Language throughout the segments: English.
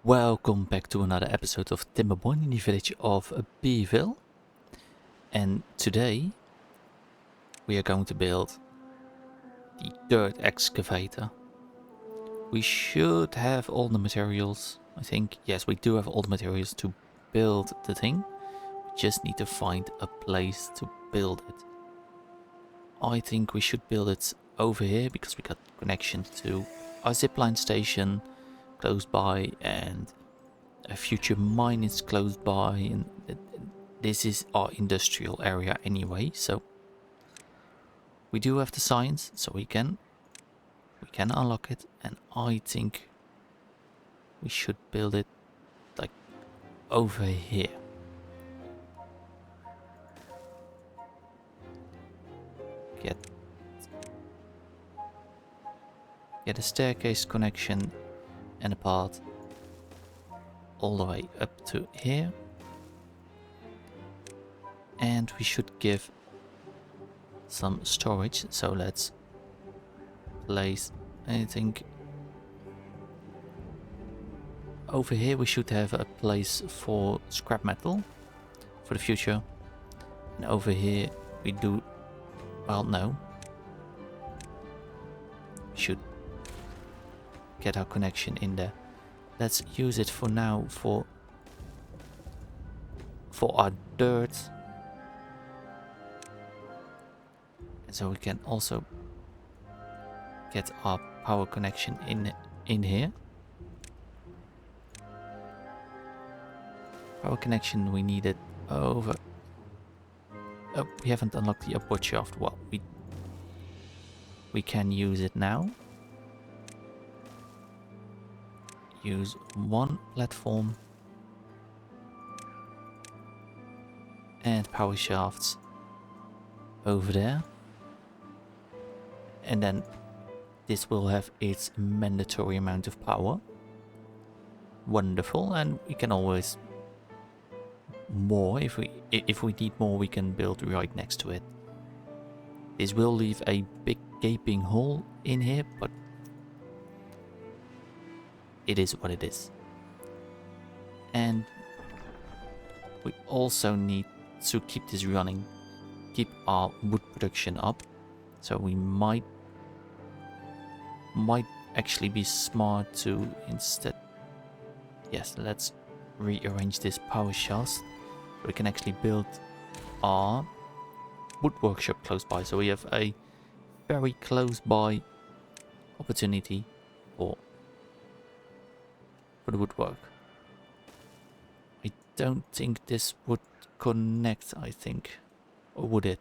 Welcome back to another episode of Timberborn in the village of Beaville. And today we are going to build the dirt excavator. We should have all the materials, I think. Yes, we do have all the materials to build the thing. We just need to find a place to build it. I think we should build it over here because we got connection to our zipline station close by, and a future mine is close by, and this is our industrial area anyway, so we do have the science, so we can unlock it. And I think we should build it like over here. Get a staircase connection and a path all the way up to here. And we should give some storage, so let's place anything over here. We should have a place for scrap metal for the future. And over here we do, well, no, we should get our connection in there. Let's use it for now for our dirt, and so we can also get our power connection in here. Power connection we need it over. Oh, we haven't unlocked the upward shaft. Well, we can use it now. Use one platform and power shafts over there, and then this will have its mandatory amount of power. Wonderful. And we can always more, if we need more, we can build right next to it. This will leave a big gaping hole in here, but it is what it is. And we also need to keep this running, keep our wood production up. So we might actually be smart to instead, yes, let's rearrange this power shaft so we can actually build our wood workshop close by. So we have a very close by opportunity for the woodwork. I don't think this would connect, I think. Or would it?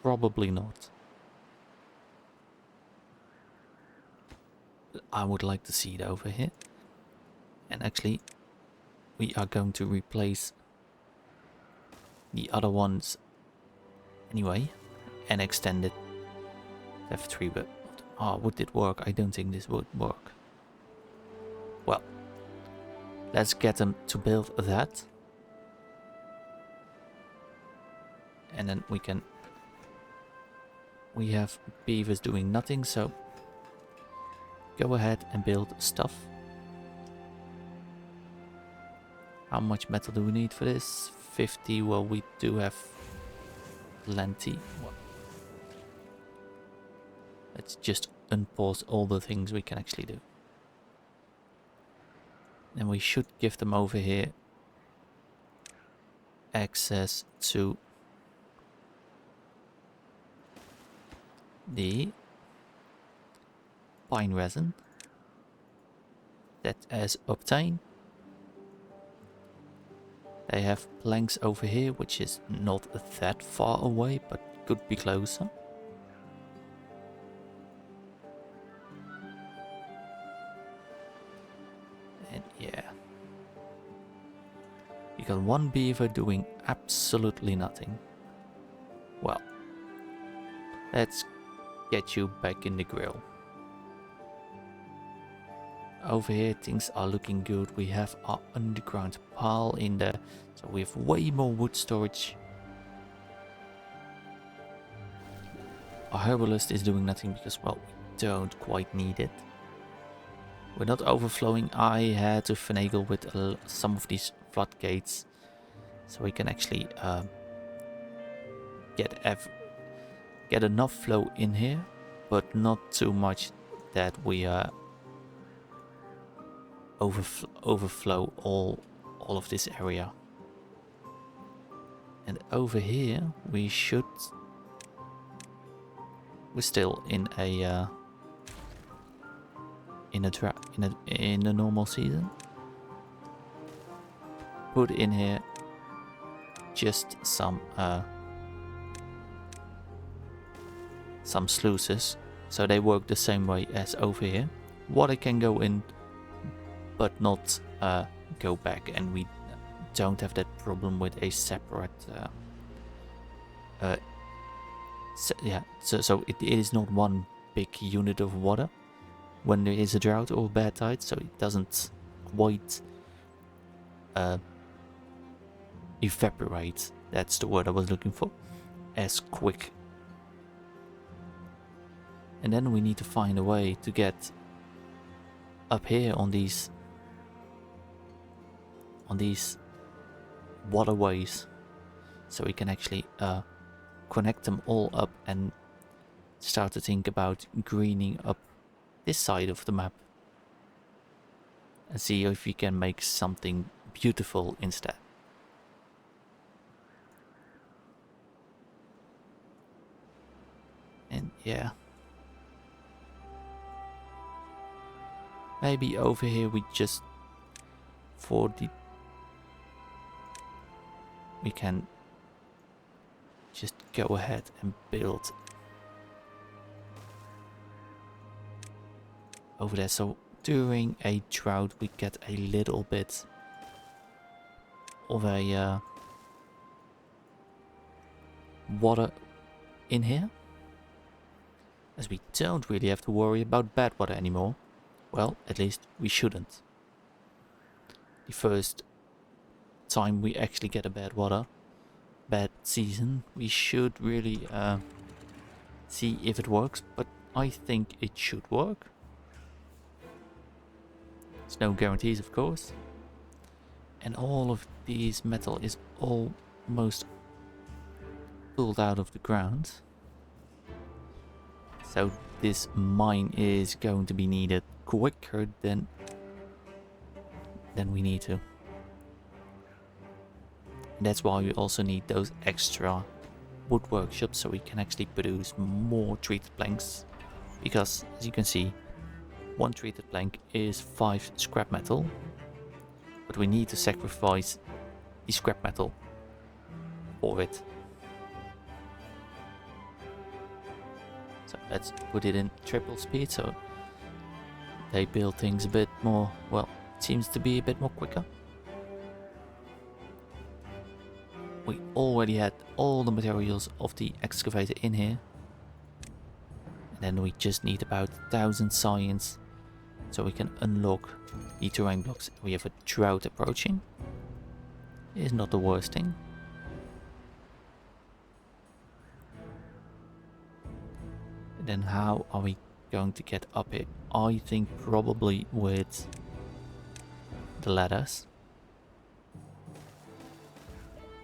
Probably not. I would like to see it over here. And actually, we are going to replace the other ones anyway and extend it to F3, but would it work? I don't think this would work. Well, let's get them to build that, and then we have beavers doing nothing, so go ahead and build stuff. How much metal do we need for this? 50. Well, we do have plenty. Let's just unpause all the things we can actually do. And we should give them over here access to the pine resin that is obtained. They have planks over here, which is not that far away, but could be closer. And yeah, you got one beaver doing absolutely nothing. Well, let's get you back in the grill. Over here things are looking good. We have our underground pile in there, so we have way more wood storage. Our herbalist is doing nothing because, well, we don't quite need it. we're not overflowing. I had to finagle with some of these floodgates, so we can actually get enough flow in here, but not too much that we overflow all of this area. And over here we're still in a in a normal season. Put in here just some sluices, so they work the same way as over here. Water can go in but not go back, and we don't have that problem with a separate so it is not one big unit of water when there is a drought or bad tide, so it doesn't quite evaporate, that's the word I was looking for, as quick. And then we need to find a way to get up here on these waterways, so we can actually connect them all up and start to think about greening up this side of the map and see if we can make something beautiful instead. And yeah, maybe over here we just we can just go ahead and build over there, so during a drought we get a little bit of a water in here, as we don't really have to worry about bad water anymore. Well, at least we shouldn't. The first time we actually get a bad season, we should really see if it works, but I think it should work. There's no guarantees, of course. And all of these metal is almost pulled out of the ground, so this mine is going to be needed quicker than we need to. And that's why we also need those extra wood workshops, so we can actually produce more treated planks, because as you can see, one treated plank is 5 scrap metal, but we need to sacrifice the scrap metal for it. So let's put it in triple speed, so they build things a bit more, well, it seems to be a bit more quicker. We already had all the materials of the excavator in here. And then we just need about 1,000 science so we can unlock the terrain blocks. We have a drought approaching. It is not the worst thing. And then how are we going to get up here? I think probably with the ladders.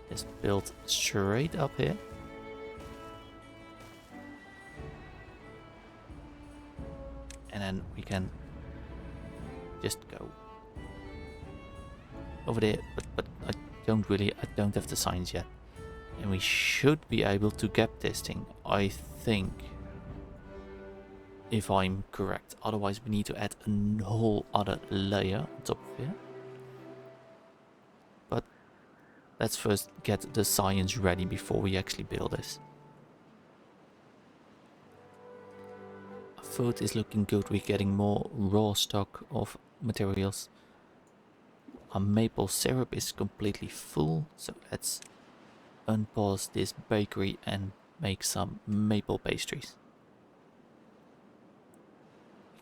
Just build straight up here. And then we can just go over there, but I don't have the signs yet. And we should be able to get this thing, I think, if I'm correct. Otherwise we need to add a whole other layer on top of here. But let's first get the science ready before we actually build this. Our food is looking good. We're getting more raw stock of materials. Our maple syrup is completely full, so let's unpause this bakery and make some maple pastries.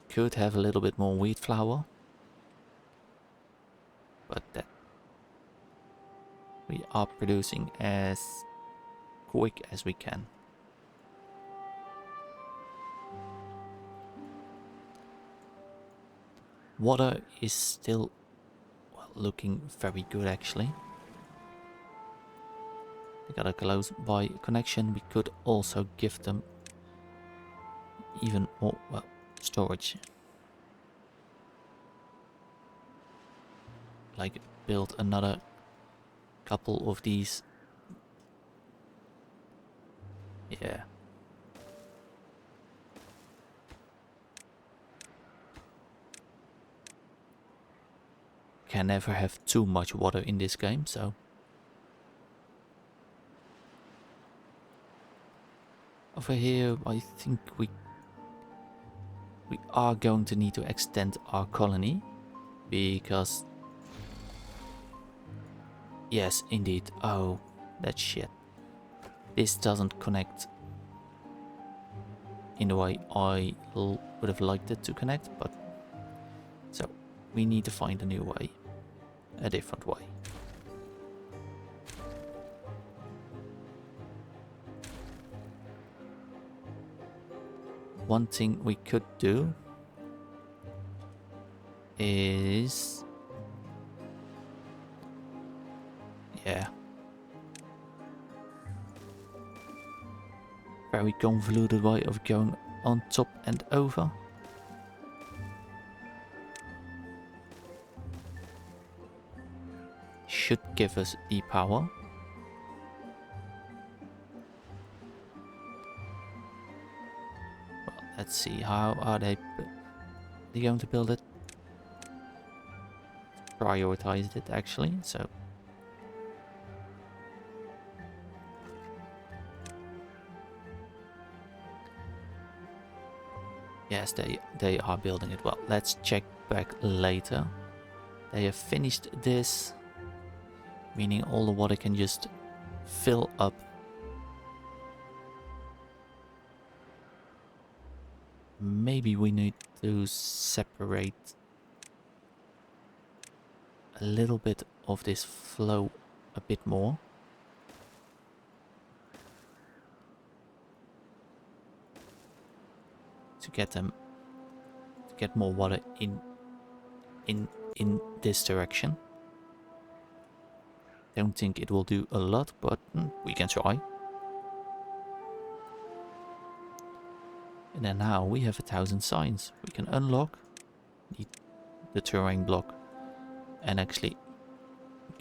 We could have a little bit more wheat flour, but that we are producing as quick as we can. Water is still, well, looking very good actually. We got a close by connection. We could also give them even more, well, storage. Like build another couple of these. Yeah. Can never have too much water in this game, so. Over here, I think we are going to need to extend our colony, because yes, indeed. Oh, that shit. This doesn't connect in the way I would have liked it to connect, but so we need to find a new way, a different way. One thing we could do is, yeah, very convoluted way of going on top and over. Should give us the power. Well, let's see, how are they going to build it? Prioritized it actually, so yes, they are building it well. Let's check back later. They have finished this, meaning all the water can just fill up. Maybe we need to separate a little bit of this flow a bit more. To get more water in this direction. Don't think it will do a lot, but we can try. And then now we have 1,000 signs. We can unlock the terrain block and actually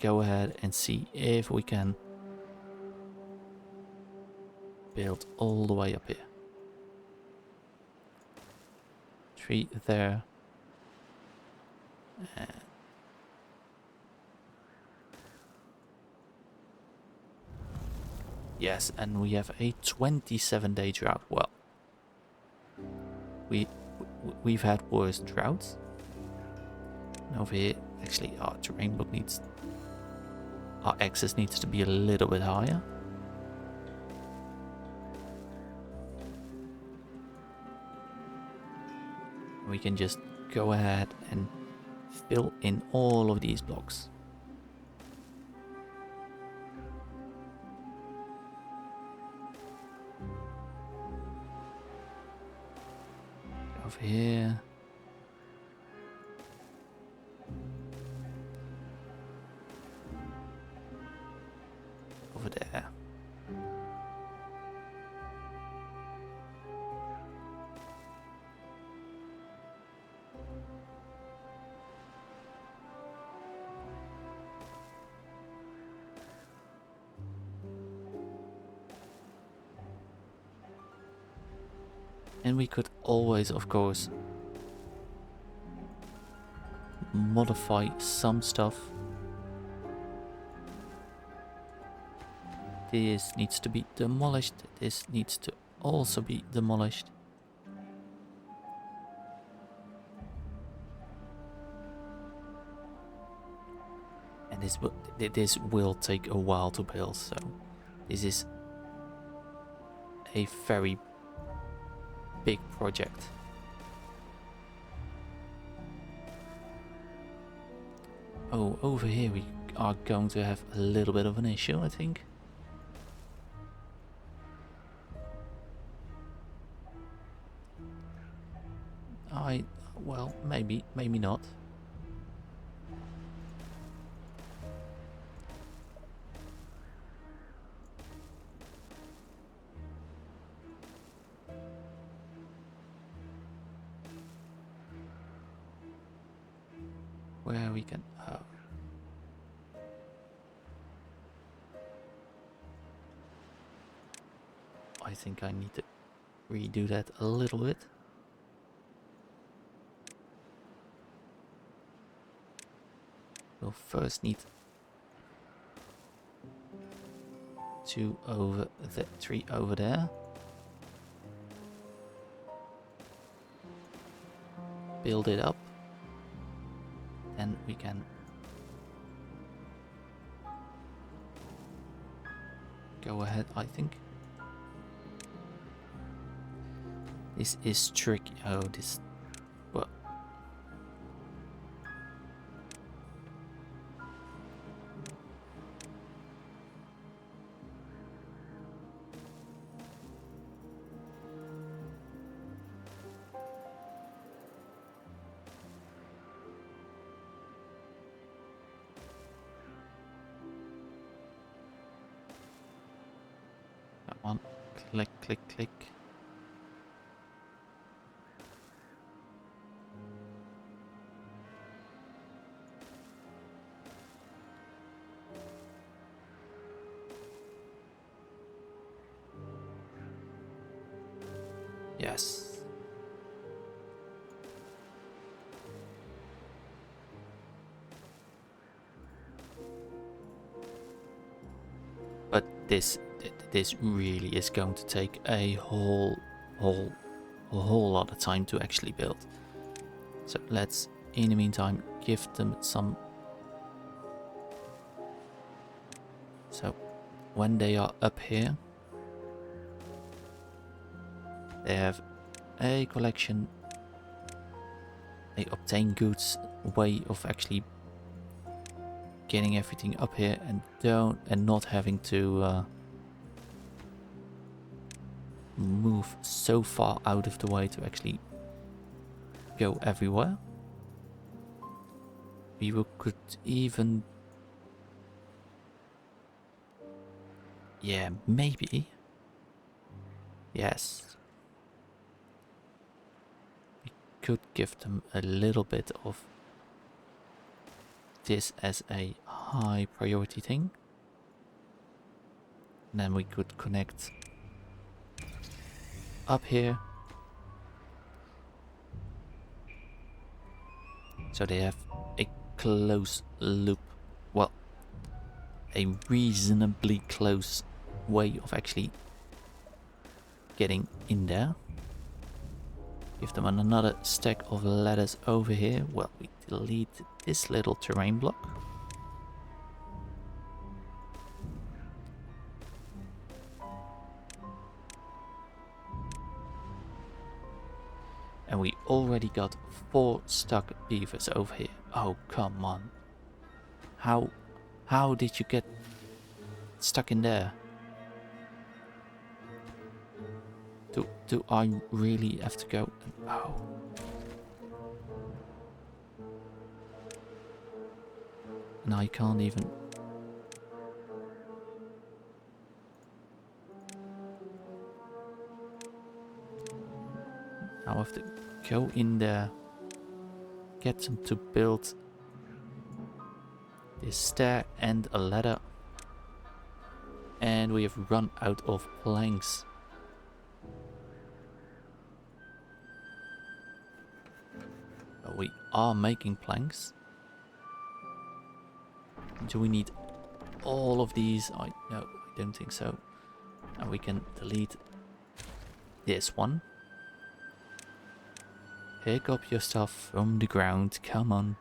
go ahead and see if we can build all the way up here. 3 there. And yes, and we have a 27-day drought. Well, we've had worse droughts. And over here, actually, our terrain block needs, our access needs to be a little bit higher. We can just go ahead and fill in all of these blocks. Over here. Over there. And we could always, of course, modify some stuff. This needs to be demolished. This needs to also be demolished. And this will take a while to build, so this is a very big project. Oh, over here we are going to have a little bit of an issue, I think. Well, maybe not. Where we can... Oh. I think I need to redo that a little bit. We'll first need 2 over the 3 over there. Build it up. Then we can go ahead, I think. This is tricky. Oh, this... Well... Come on. Click, click, click. Yes. But this really is going to take a whole lot of time to actually build. So let's, in the meantime, give them some. So when they are up here, they have a collection, a obtain goods way of actually getting everything up here and not having to move so far out of the way to actually go everywhere. We could even, yeah, maybe, yes, we could give them a little bit of this as a high priority thing. And then we could connect up here. So they have a close loop. Well, a reasonably close way of actually getting in there. Give them another stack of ladders over here. Well, we delete this little terrain block. And we already got 4 stuck beavers over here. Oh, come on. How did you get stuck in there? Do I really have to go? Oh. And I can't even... Now I have to go in there, get them to build this stair and a ladder. And we have run out of planks. But we are making planks. Do we need all of these? No, I don't think so. And we can delete this one. Pick up your stuff from the ground, come on.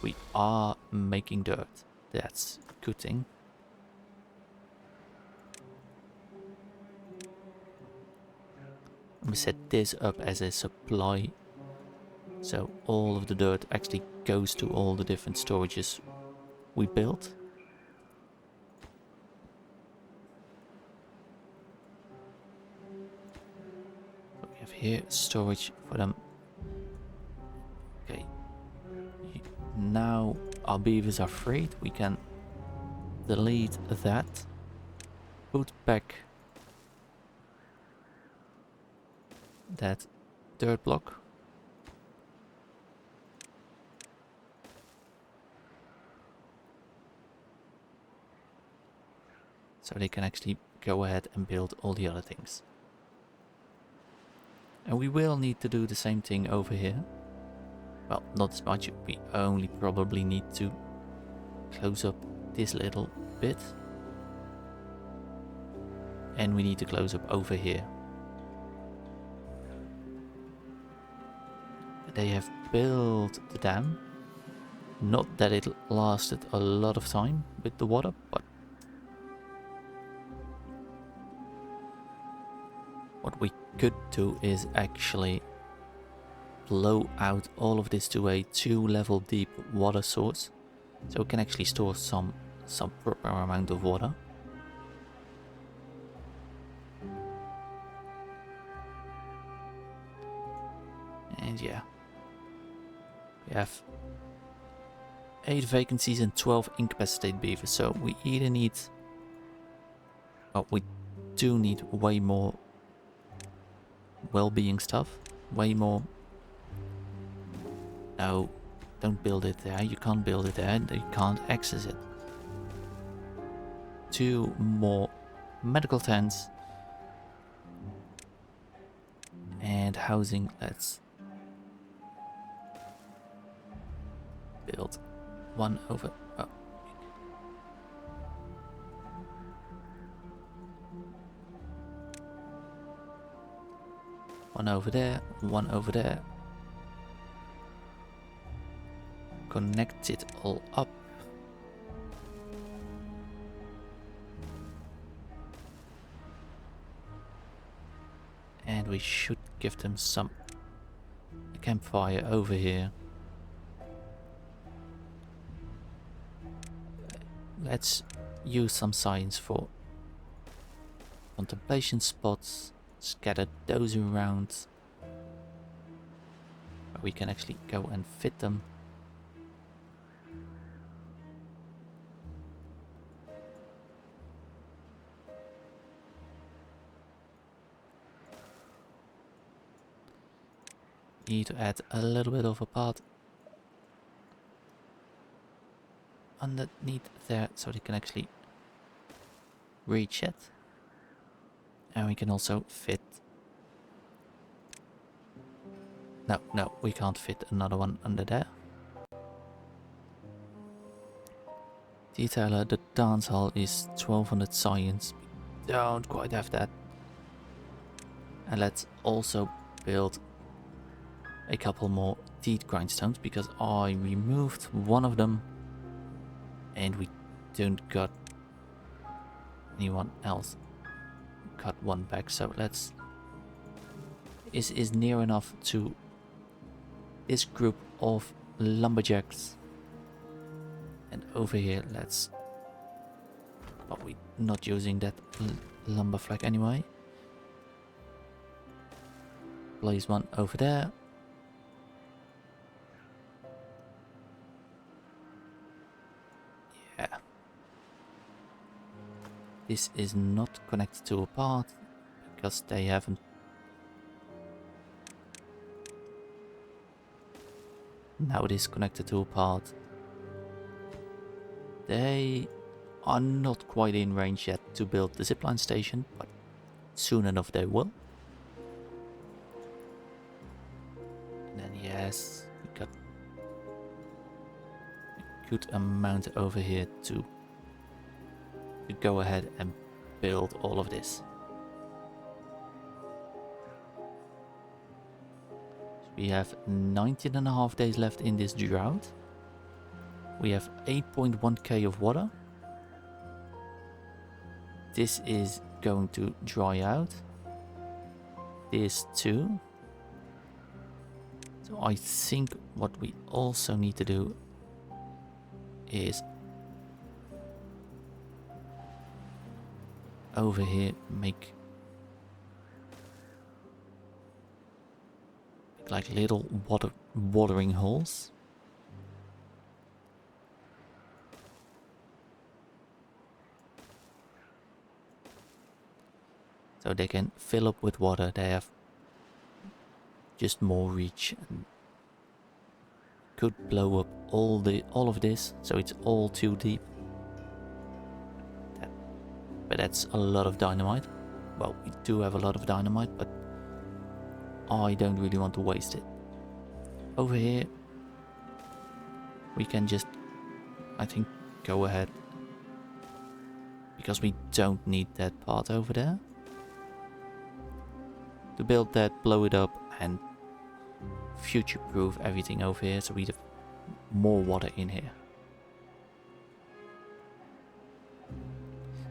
We are making dirt. That's a good thing. We set this up as a supply, so all of the dirt actually goes to all the different storages we built. So we have here storage for them. Okay. Now our beavers are freed. We can delete that. Put back that dirt block. So they can actually go ahead and build all the other things. And we will need to do the same thing over here. Well, not as much. We only probably need to close up this little bit. And we need to close up over here. They have built the dam. Not that it lasted a lot of time with the water, but what we could do is actually blow out all of this to a 2-level deep water source, so we can actually store some proper amount of water. And yeah, we have 8 vacancies and 12 incapacitated beavers, so we either need, well, we do need way more well-being stuff, way more. No, don't build it there. You can't build it there. You can't access it. 2 more medical tents and housing. Let's build one over. Oh. One over there. One over there. Connect it all up. And we should give them some campfire over here. Let's use some science for contemplation spots. Scatter those around. We can actually go and fit them. Need to add a little bit of a path underneath there so they can actually reach it. And we can also fit. No, we can't fit another one under there. Detailer, the dance hall is 1200 science. We don't quite have that. And let's also build a couple more teeth grindstones because I removed one of them and we don't got anyone else. Cut one back, so let's is near enough to this group of lumberjacks. And over here let's, but we're not using that lumber flag anyway. Place one over there. Yeah. This is not connected to a path because they haven't. Now it is connected to a path. They are not quite in range yet to build the zipline station, but soon enough they will. And then yes, we got a good amount over here to go ahead and build all of this. So we have 19.5 days left in this drought. We have 8.1k of water. This is going to dry out. This too. So I think what we also need to do is over here make like little watering holes. So they can fill up with water. They have just more reach and could blow up all of this, so it's all too deep. But that's a lot of dynamite. Well, we do have a lot of dynamite, but I don't really want to waste it. Over here, we can just, I think, go ahead. Because we don't need that part over there. To build that, blow it up, and future-proof everything over here, so we have more water in here.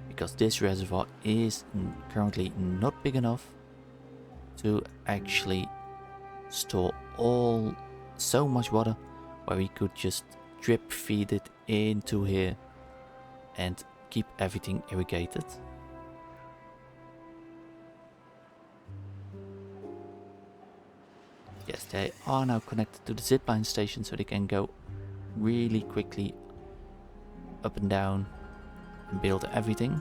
Because this reservoir is currently not big enough to actually store so much water, where we could just drip feed it into here and keep everything irrigated. Yes, they are now connected to the zipline station, so they can go really quickly up and down and build everything.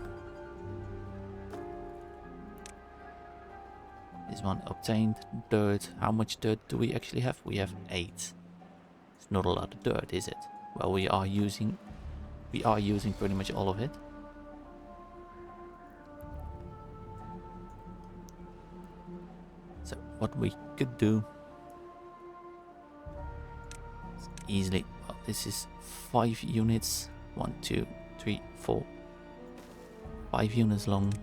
This one obtained dirt. How much dirt do we actually have? We have 8. It's not a lot of dirt, is it? Well, we are using pretty much all of it. So what we could do is easily, well, this is 5 units. 1, 2, 3, 4. 5 units long.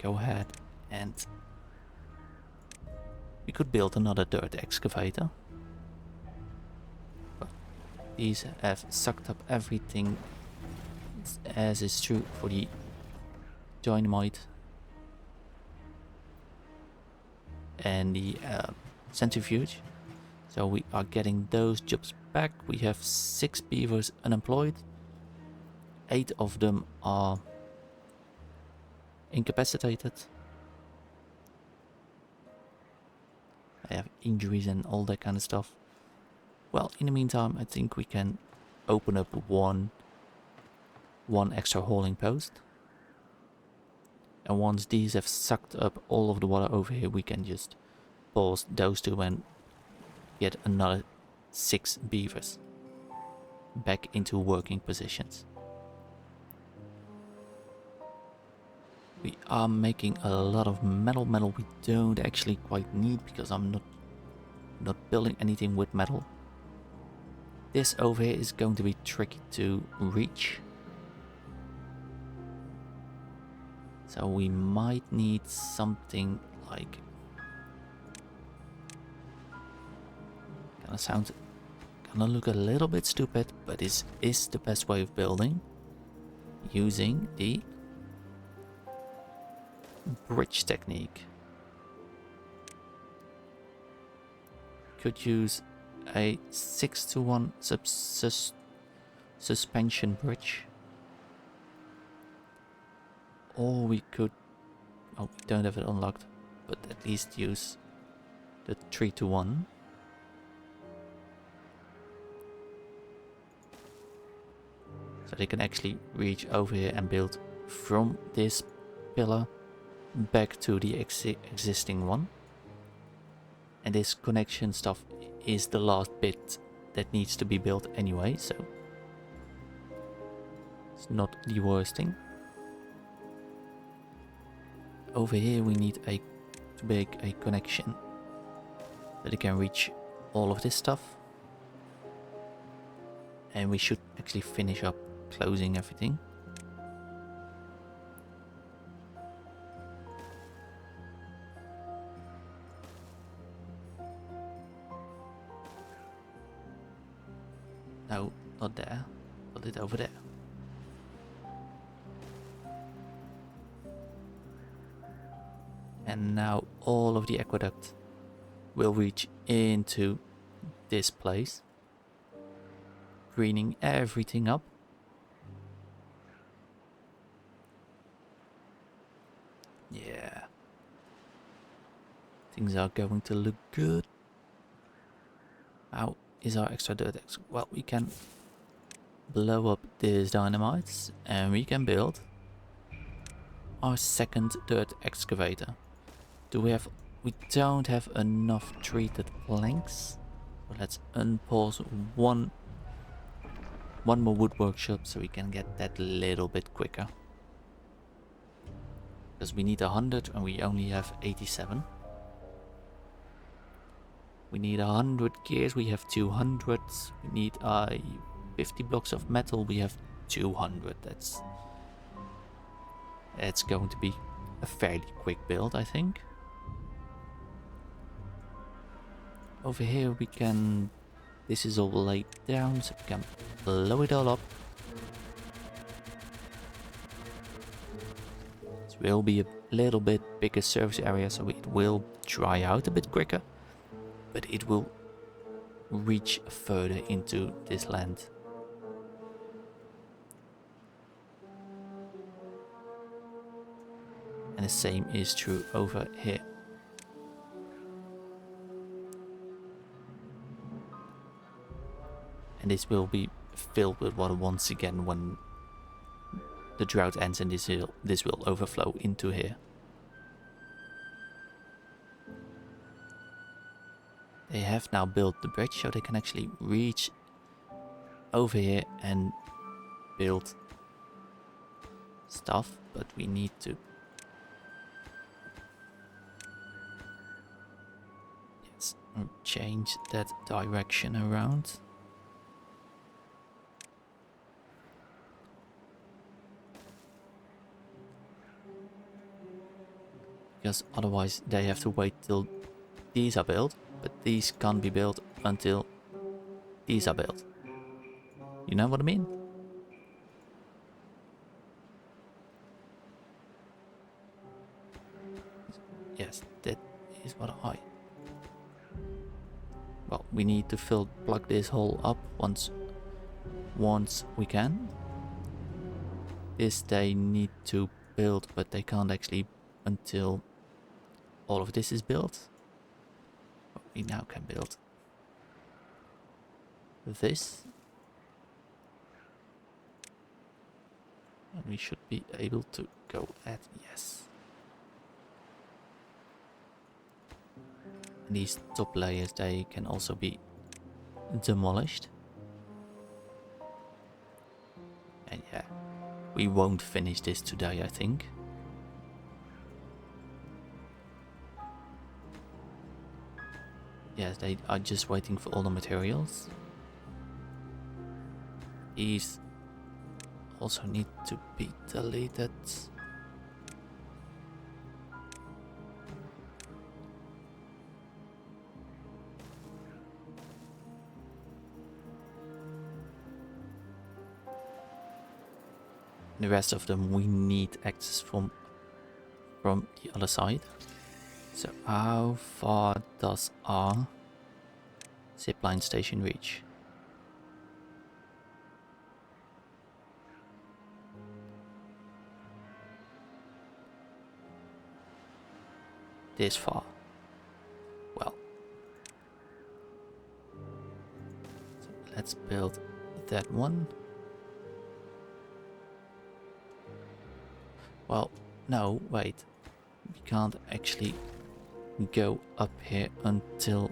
Go ahead and we could build another dirt excavator. But these have sucked up everything, as is true for the dynamite and the centrifuge. So we are getting those jobs back. We have 6 beavers unemployed. 8 of them are incapacitated. I have injuries and all that kind of stuff. Well, in the meantime, I think we can open up one extra hauling post. And once these have sucked up all of the water over here, we can just pause those 2 and get another 6 beavers back into working positions. We are making a lot of metal we don't actually quite need, because I'm not building anything with metal. This over here is going to be tricky to reach. So we might need something like, gonna look a little bit stupid, but this is the best way of building, using the bridge technique. Could use a 6-to-1 suspension bridge, or we could, oh, we don't have it unlocked, but at least use the 3-to-1. So they can actually reach over here and build from this pillar back to the existing one. And this connection stuff is the last bit that needs to be built anyway, so it's not the worst thing. Over here we need to make a connection that it can reach all of this stuff. And we should actually finish up closing everything. No, not there. Put it over there. And now all of the aqueduct will reach into this place, greening everything up. Yeah. Things are going to look good. How is our extra dirt? Well, we can blow up this dynamite and we can build our second dirt excavator. We don't have enough treated planks. So let's unpause one more wood workshop so we can get that a little bit quicker. Because we need 100 and we only have 87. We need 100 gears, we have 200. We need 50 blocks of metal, we have 200. It's going to be a fairly quick build, I think. Over here we can... This is all laid down, so we can blow it all up. It will be a little bit bigger surface area, so it will dry out a bit quicker. But it will reach further into this land. And the same is true over here. And this will be filled with water once again when the drought ends, and this will overflow into here. They have now built the bridge so they can actually reach over here and build stuff, but we need to change that direction around. Because otherwise they have to wait till these are built, but these can't be built until these are built. You know what I mean? Yes, that is what I... Well, we need to plug this hole up once we can. This they need to build, but they can't actually until all of this is built. But we now can build this. And we should be able to go at yes. And these top layers, they can also be demolished. And yeah, we won't finish this today, I think. Yes, they are just waiting for all the materials. These also need to be deleted. The rest of them we need access from the other side. So how far does our zipline station reach? This far. Well, so let's build that one. Well, no, wait. We can't actually go up here until...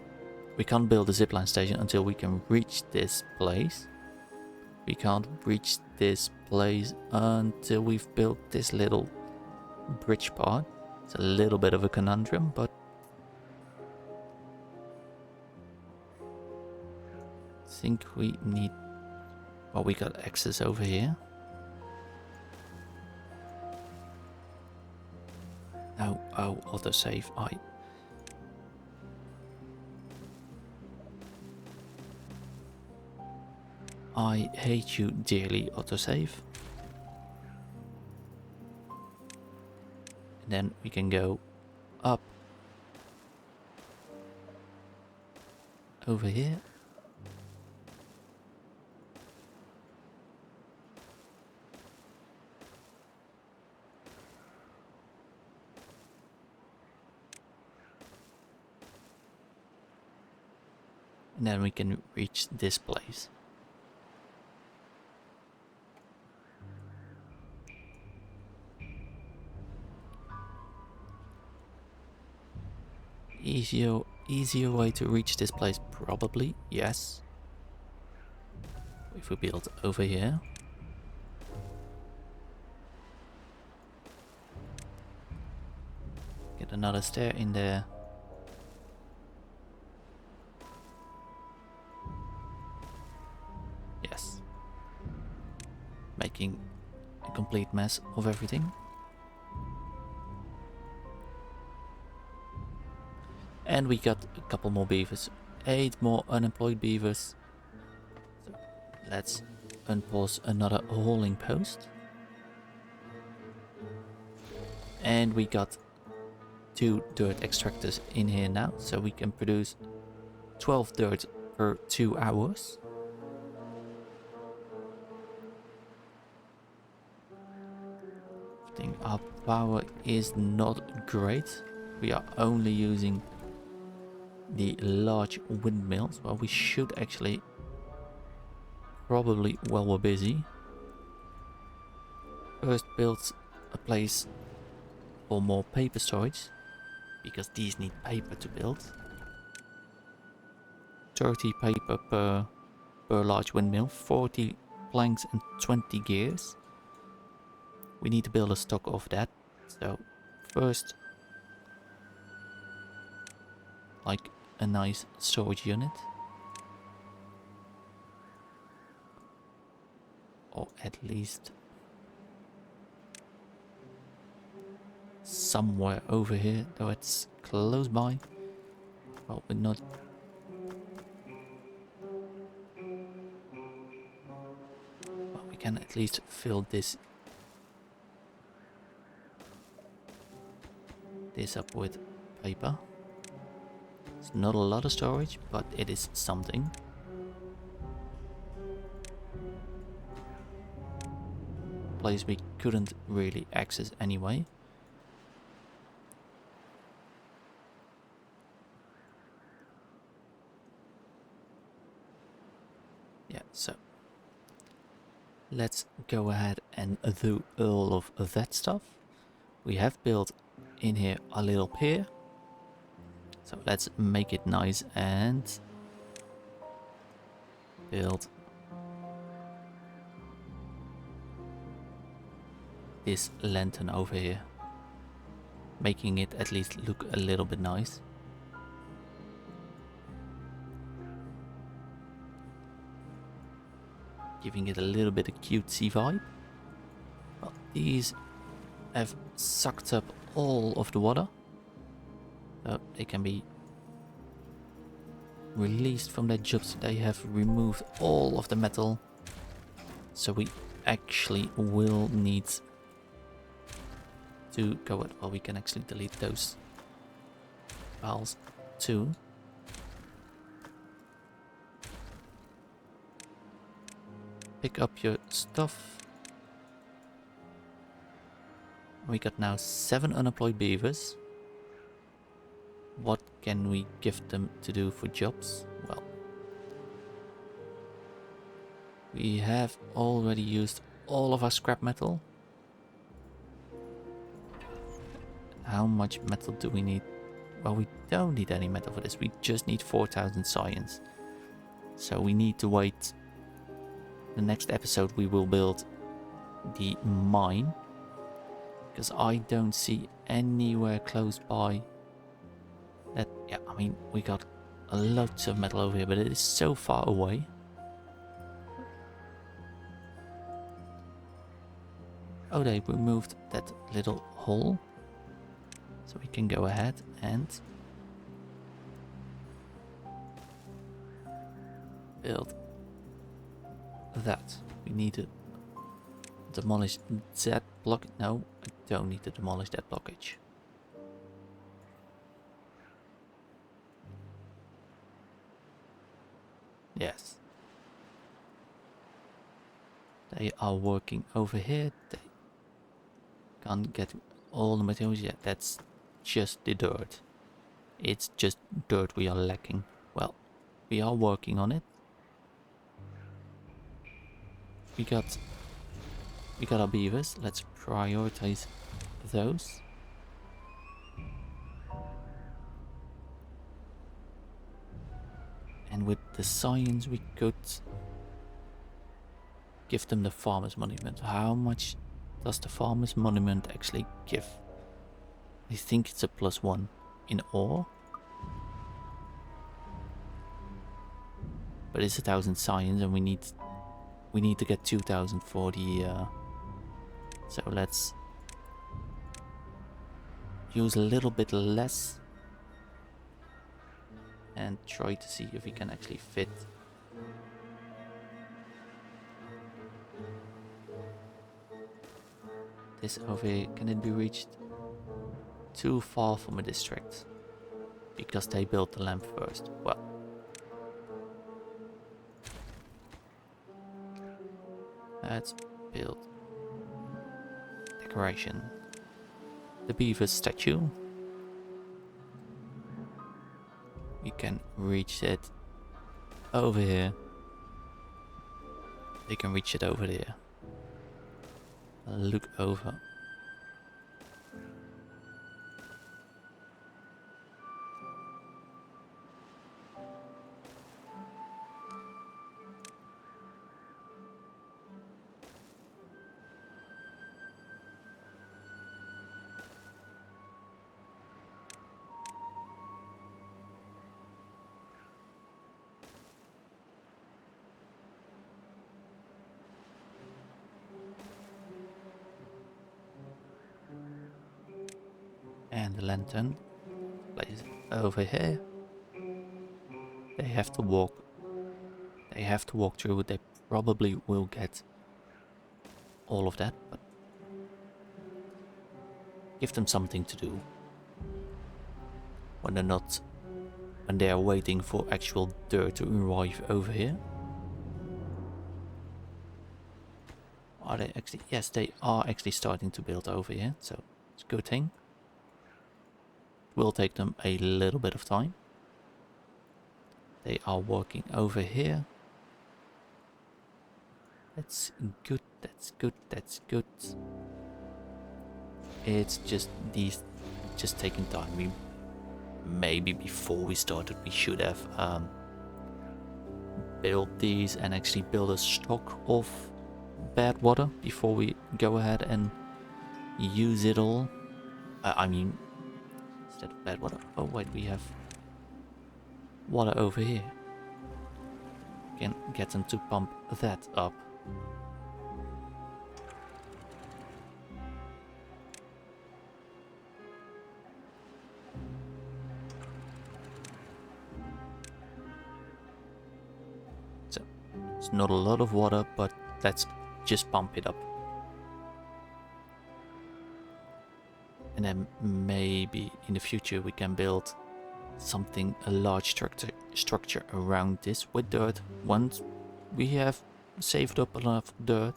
We can't build a zipline station until we can reach this place. We can't reach this place until we've built this little bridge part. It's a little bit of a conundrum, but... I think we need... Well, we got access over here. Oh, autosave. I hate you dearly, autosave. And then we can go up over here. And then we can reach this place. Easier way to reach this place, probably, yes. If we build over here. Get another stair in there. Yes. Making a complete mess of everything. And we got a couple more beavers. 8 more unemployed beavers. So let's unpause another hauling post. And we got 2 dirt extractors in here now, so we can produce 12 dirt per 2 hours. I think our power is not great. We are only using the large windmills. Well, we should actually probably, while we're busy, first build a place for more paper storage, because these need paper to build. 30 paper per large windmill, 40 planks and 20 gears. We need to build a stock of that. So first, like a nice storage unit, or at least somewhere over here, though it's close by. Well, we're not. Well, we can at least fill this up with paper. It's not a lot of storage, but it is something. Place we couldn't really access anyway. Yeah, so let's go ahead and do all of that stuff. We have built in here a little pier. So let's make it nice and build this lantern over here, making it at least look a little bit nice. Giving it a little bit of cutesy vibe. Well, these have sucked up all of the water. So they can be released from their jobs. They have removed all of the metal. So we actually will need to go at, well, we can actually delete those files too. Pick up your stuff. We got now 7 unemployed beavers. What can we give them to do for jobs? Well, we have already used all of our scrap metal. How much metal do we need? Well, we don't need any metal for this. We just need 4,000 science. So we need to wait. The next episode we will build the mine, because I don't see anywhere close by that. Yeah, I mean, we got a lot of metal over here, but it is so far away. Oh, they removed that little hole, so we can go ahead and build that. We need to demolish that block. No, I don't need to demolish that blockage. Yes. They are working over here. They can't get all the materials yet. That's just the dirt. It's just dirt we are lacking. Well, we are working on it. We got our beavers. Let's prioritize those. And with the science we could give them the farmer's monument. How much does the farmer's monument actually give? I think it's a +1 in ore. But it's 1,000 science and we need to get 2,000 for the so let's use a little bit less and try to see if we can actually fit this over here. Can it be reached? Too far from a district because they built the lamp first. Well, let's build decoration. The beaver statue. We can reach it over here. They can reach it over there. Look over. And the lantern, place it over here. They have to walk. They have to walk through. They probably will get all of that, but give them something to do when they are waiting for actual dirt to arrive over here. Are they actually? Yes, they are actually starting to build over here, so it's a good thing. Will take them a little bit of time. They are working over here. That's good, that's good, that's good. It's just these just taking time. We maybe before we started we should have built these and actually build a stock of bad water before we go ahead and use it all. I mean, instead of bad water. Oh wait, we have water over here. Can get them to pump that up. So it's not a lot of water, but let's just pump it up. And then maybe in the future we can build something, a large structure around this with dirt. Once we have saved up enough dirt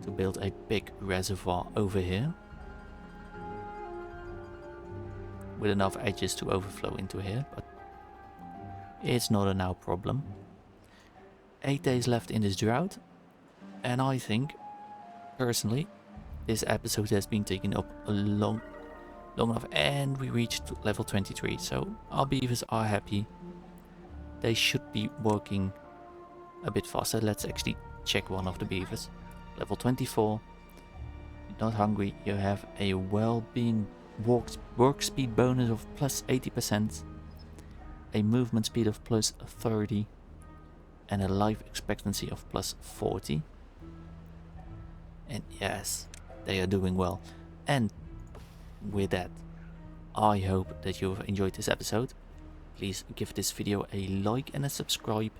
to build a big reservoir over here with enough edges to overflow into here, but it's not a now problem. 8 days left in this drought, and I think personally this episode has been taken up a long enough, and we reached level 23, so our beavers are happy. They should be working a bit faster. Let's actually check one of the beavers. Level 24. You're not hungry. You have a well-being work speed bonus of plus 80%, a movement speed of plus 30, and a life expectancy of plus 40. And yes, they are doing well. And with that, I hope that you've enjoyed this episode. Please give this video a like and a subscribe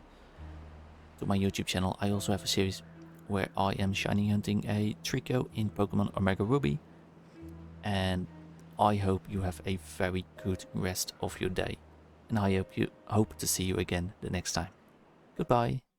to my YouTube channel. I also have a series where I am shiny hunting a Trico in Pokemon Omega Ruby. And I hope you have a very good rest of your day. And I hope to see you again the next time. Goodbye.